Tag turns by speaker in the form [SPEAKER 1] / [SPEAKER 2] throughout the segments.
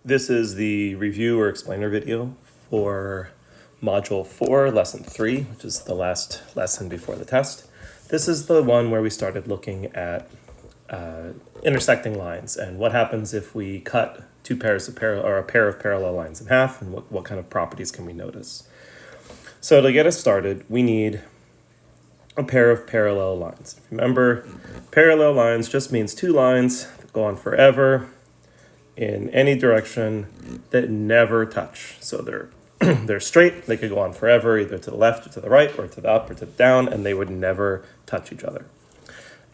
[SPEAKER 1] This is the review or explainer video for Module 4, Lesson 3, which is the last lesson before the test. This is the one where we started looking at intersecting lines and what happens if we cut two pairs of a pair of parallel lines in half, and what kind of properties can we notice. So to get us started, we need a pair of parallel lines. Remember, parallel lines just means two lines that go on forever in any direction that never touch. So they're straight, they could go on forever, either to the left or to the right, or to the up or to the down, and they would never touch each other.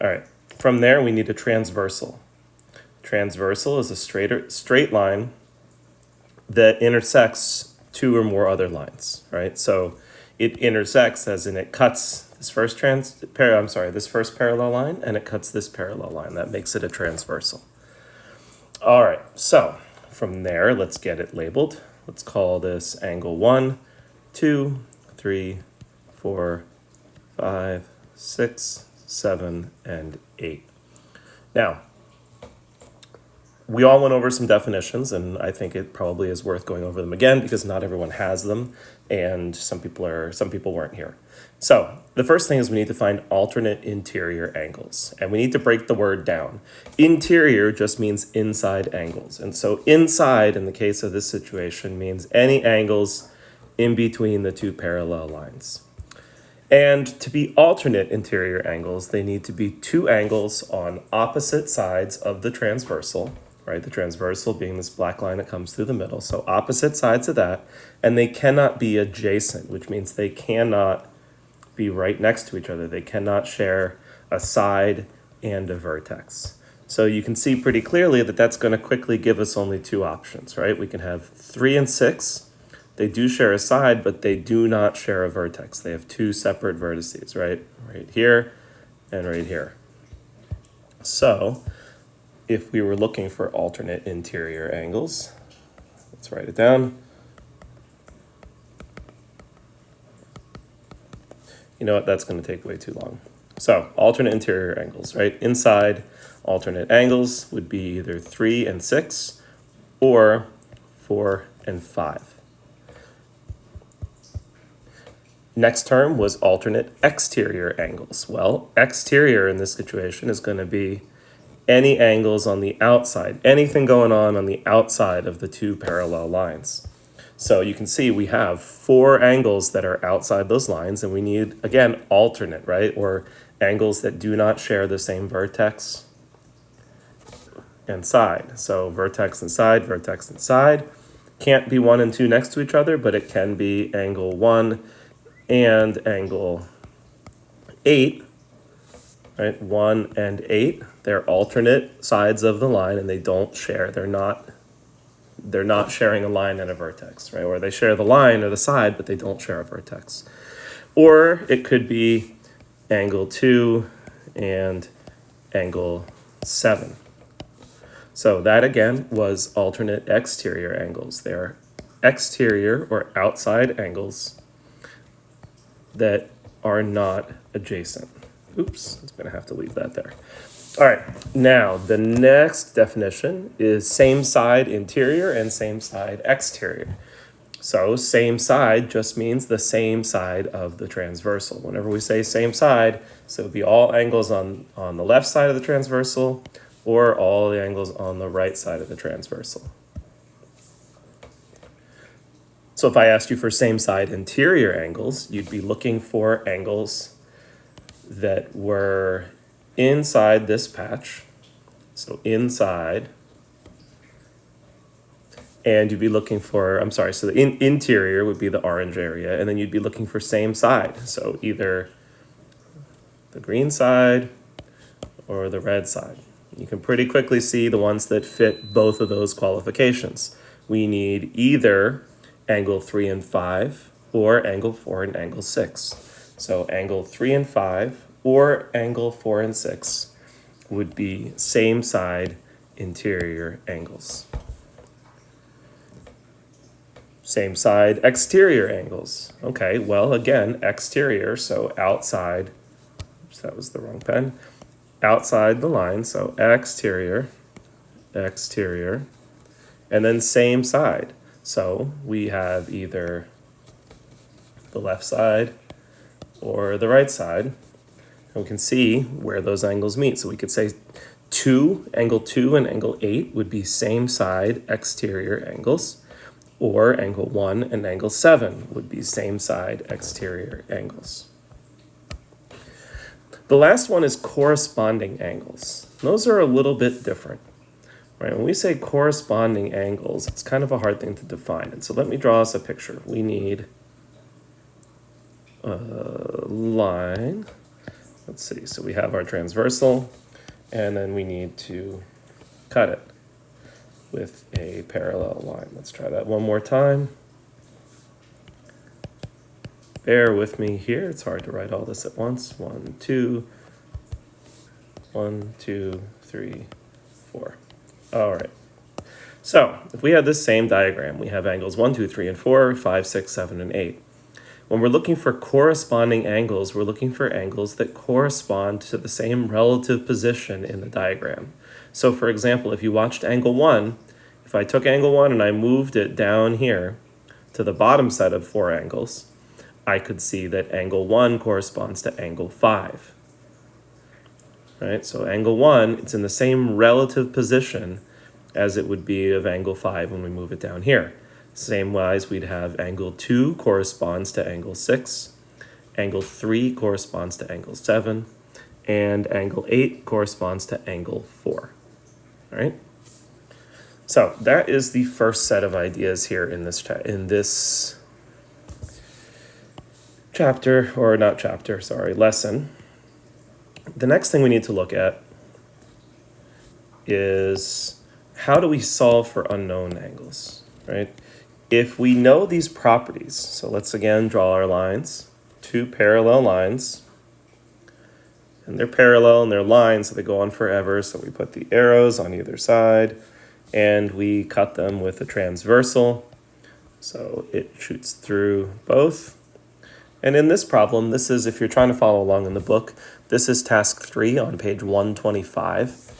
[SPEAKER 1] All right, from there we need a transversal. Transversal is a straight line that intersects two or more other lines, right? So it intersects as in it cuts this first parallel line, and it cuts this parallel line. That makes it a transversal. All right, so from there, let's get it labeled. Let's call this angle 1, 2, 3, 4, 5, 6, 7, and 8. Now, we all went over some definitions, and I think it probably is worth going over them again because not everyone has them, and some people weren't here. So the first thing is we need to find alternate interior angles, and we need to break the word down. Interior just means inside angles, and so inside in the case of this situation means any angles in between the two parallel lines. And to be alternate interior angles, they need to be two angles on opposite sides of the transversal, right? The transversal being this black line that comes through the middle. So opposite sides of that, and they cannot be adjacent, which means they cannot be right next to each other. They cannot share a side and a vertex. So you can see pretty clearly that that's going to quickly give us only two options, right? We can have 3 and 6. They do share a side, but they do not share a vertex. They have two separate vertices, right? Right here and right here. So if we were looking for alternate interior angles, let's write it down. You know what, that's going to take way too long. So alternate interior angles, right? Inside, alternate angles would be either 3 and 6 or 4 and 5. Next term was alternate exterior angles. Well, exterior in this situation is going to be any angles on the outside, anything going on the outside of the two parallel lines. So you can see we have 4 angles that are outside those lines, and we need, again, alternate, right? Or angles that do not share the same vertex and side. So vertex and side. Can't be 1 and 2 next to each other, but it can be angle 1 and angle 8, right? 1 and 8. They're alternate sides of the line, and they don't share. They're not sharing a line and a vertex, right? Or they share the line or the side, but they don't share a vertex. Or it could be angle 2 and angle 7. So that again was alternate exterior angles. They're exterior or outside angles that are not adjacent. Oops, I'm gonna have to leave that there. All right, now the next definition is same side interior and same side exterior. So same side just means the same side of the transversal. Whenever we say same side, so it would be all angles on the left side of the transversal or all the angles on the right side of the transversal. So if I asked you for same side interior angles, you'd be looking for angles that were inside this patch, so inside, and you'd be looking for, so the interior would be the orange area, and then you'd be looking for same side, so either the green side or the red side. You can pretty quickly see the ones that fit both of those qualifications. We need either angle 3 and 5 or angle 4 and angle 6. So angle 3 and 5 or angle 4 and 6 would be same side interior angles. Same side exterior angles. Okay, well, again, exterior, so outside, oops, that was the wrong pen, outside the line, so exterior, And then same side. So we have either the left side or the right side. And we can see where those angles meet. So we could say angle 2 and angle 8 would be same side exterior angles, or angle 1 and angle 7 would be same side exterior angles. The last one is corresponding angles. Those are a little bit different. Right? When we say corresponding angles, it's kind of a hard thing to define. And so let me draw us a picture. We need a line. Let's see. So we have our transversal, and then we need to cut it with a parallel line. Let's try that one more time. Bear with me here. It's hard to write all this at once. 1, 2, 1, 2, 3, 4. All right. So if we have this same diagram, we have angles 1, 2, 3, and 4, 5, 6, 7, and 8. When we're looking for corresponding angles, we're looking for angles that correspond to the same relative position in the diagram. So for example, if you watched angle 1, if I took angle 1 and I moved it down here to the bottom set of 4 angles, I could see that angle 1 corresponds to angle 5. Right? So angle 1, it's in the same relative position as it would be of angle 5 when we move it down here. Same wise, we'd have angle 2 corresponds to angle 6, angle 3 corresponds to angle 7, and angle 8 corresponds to angle 4. All right? So that is the first set of ideas here in this lesson. The next thing we need to look at is how do we solve for unknown angles, right? If we know these properties, so let's again draw our lines, 2 parallel lines, and they're parallel and they're lines, so they go on forever, so we put the arrows on either side, and we cut them with a transversal, so it shoots through both. And in this problem, this is, if you're trying to follow along in the book, this is task 3 on page 125.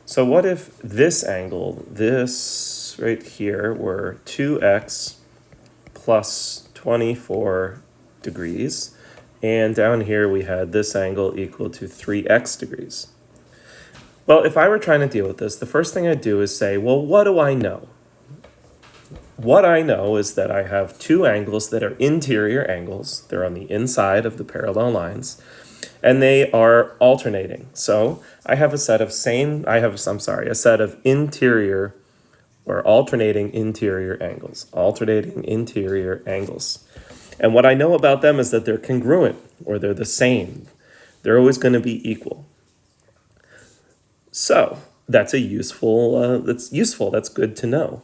[SPEAKER 1] So what if this angle, this right here, were 2x plus 24 degrees, and down here we had this angle equal to 3x degrees? Well, if I were trying to deal with this, the first thing I'd do is say, well, what do I know? What I know is that I have 2 angles that are interior angles. They're on the inside of the parallel lines, and they are alternating. So I have a set of interior or alternating interior angles. And what I know about them is that they're congruent, or they're the same. They're always going to be equal. So that's that's good to know.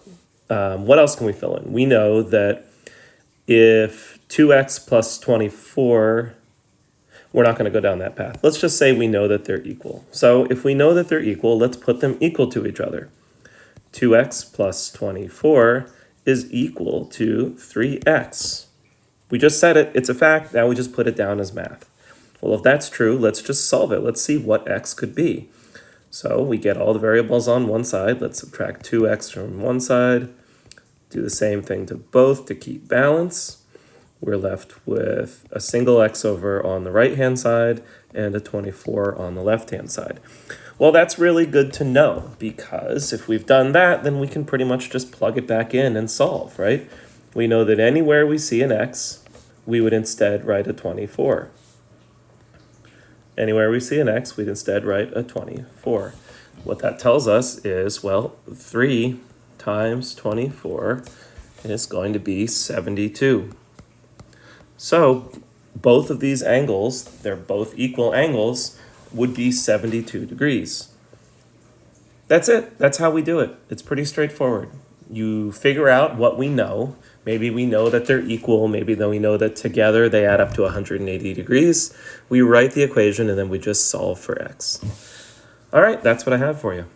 [SPEAKER 1] What else can we fill in? We know that if 2x plus 24, we're not going to go down that path. Let's just say we know that they're equal. So if we know that they're equal, let's put them equal to each other. 2x plus 24 is equal to 3x. We just said it. It's a fact. Now we just put it down as math. Well, if that's true, let's just solve it. Let's see what x could be. So we get all the variables on one side. Let's subtract 2x from one side. Do the same thing to both to keep balance. We're left with a single x over on the right-hand side and a 24 on the left-hand side. Well, that's really good to know, because if we've done that, then we can pretty much just plug it back in and solve, right? We know that anywhere we see an x, we would instead write a 24. Anywhere we see an x, we'd instead write a 24. What that tells us is, well, 3 times 24 is going to be 72. So both of these angles, they're both equal angles, would be 72 degrees. That's it. That's how we do it. It's pretty straightforward. You figure out what we know. Maybe we know that they're equal. Maybe then we know that together they add up to 180 degrees. We write the equation and then we just solve for x. All right, that's what I have for you.